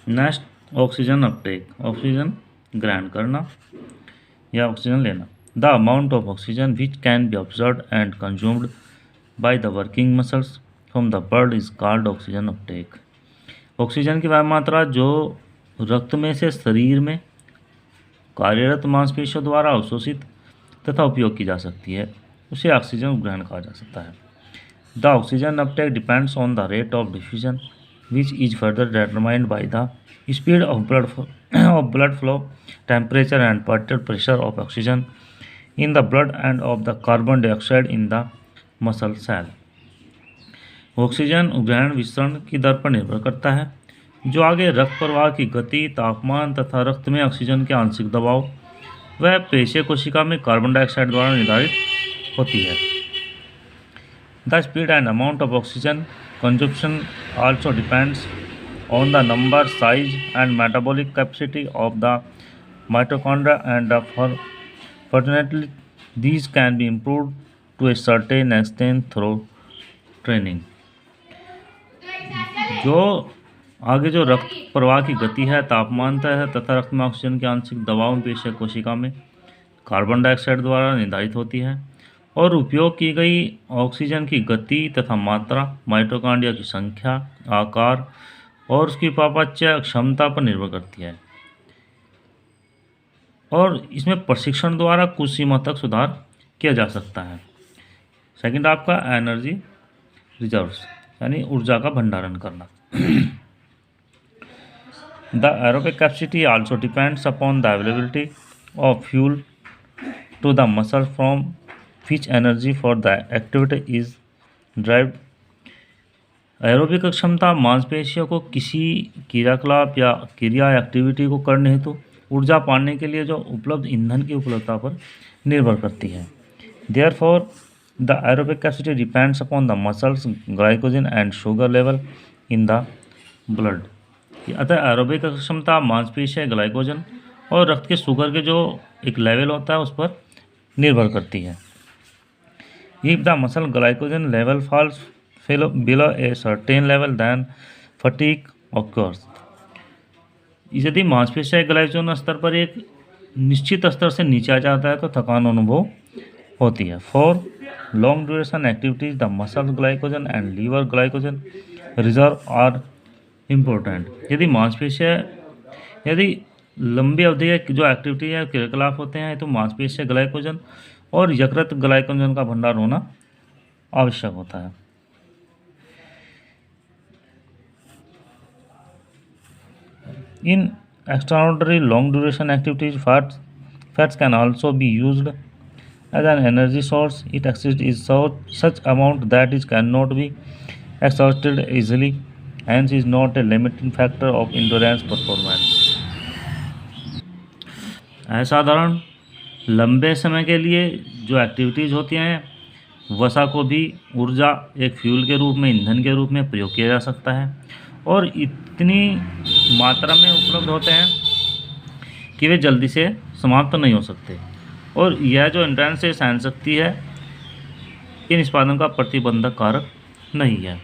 Next, oxygen Uptake, oxygen ग्रहण करना या ऑक्सीजन लेना। The amount of oxygen which can be observe and consumed by the working muscles from the blood is called oxygen Uptake. Oxygen की वह मात्रा जो रक्त में से शरीर में कार्यरत मांसपेशियों द्वारा अवशोषित तथा उपयोग की जा सकती है, उसे ऑक्सीजन ग्रहण कहा जा सकता है। The oxygen uptake depends on the rate of diffusion which is further determined by the speed of blood flow, temperature and particle pressure of oxygen in the blood and of the carbon dioxide in the muscle cell. Oxygen ग्रहण विसरण की दर पर निर्भर करता है, जो आगे रक्त प्रवाह की गति, तापमान तथा रक्त में ऑक्सीजन के आंशिक दबाव वह पेशीय कोशिका में कार्बन डाइऑक्साइड द्वारा निर्धारित होती है। The speed and amount of oxygen consumption also depends on the number, size and metabolic capacity of the mitochondria and fortunately these can be improved to a certain extent through training। जो आगे जो रक्त प्रवाह की गति है, तापमान तय है तथा रक्त में ऑक्सीजन के आंशिक दबाव पेशीय कोशिका में कार्बन डाइऑक्साइड द्वारा निर्धारित होती है और उपयोग की गई ऑक्सीजन की गति तथा मात्रा माइटोकॉन्ड्रिया की संख्या, आकार और उसकी उपापचय क्षमता पर निर्भर करती है और इसमें प्रशिक्षण द्वारा कुछ सीमा तक सुधार किया जा सकता है। सेकंड आपका एनर्जी रिजर्व्स यानी ऊर्जा का भंडारण करना। The aerobic capacity also depends upon the availability of fuel to the muscle from which energy for the activity is derived. Aerobic क्षमता मांसपेशियों को किसी क्रियाकलाप या क्रिया एक्टिविटी को करने हेतु ऊर्जा पाने के लिए जो उपलब्ध ईंधन की उपलब्धता पर निर्भर करती है। Therefore the aerobic capacity depends upon the muscles, glycogen and sugar level in the blood. अतः एरोबिक क्षमता मांसपेशियाँ, ग्लाइकोजन और रक्त के शुगर के जो एक लेवल होता है उस पर निर्भर करती है। If the muscle glycogen level falls below a certain level then fatigue occurs। यदि मांसपेशियाँ ग्लाइकोजन स्तर पर एक निश्चित स्तर से नीचे आ जाता है तो थकान अनुभव होती है। For long duration activities the muscle glycogen and liver glycogen reserve are important. यदि लंबी अवधि की जो एक्टिविटी या क्रियाकलाप होते हैं तो मांसपेशियाँ ग्लाइकोजन और यकृत ग्लाइकोजन का भंडार होना आवश्यक होता है। In extraordinary long duration activities, fats can also be used as an energy source. It exists in such amount that it cannot be exhausted easily, hence is not a limiting factor of endurance performance। असाधारण लंबे समय के लिए जो activities होती हैं वसा को भी ऊर्जा एक फ्यूल के रूप में, ईंधन के रूप में प्रयोग किया जा सकता है और इतनी मात्रा में उपलब्ध होते हैं कि वे जल्दी से समाप्त नहीं हो सकते और यह जो एंड्योरेंस है, सहन शक्ति है, इन निष्पादन का प्रतिबंधक कारक नहीं है।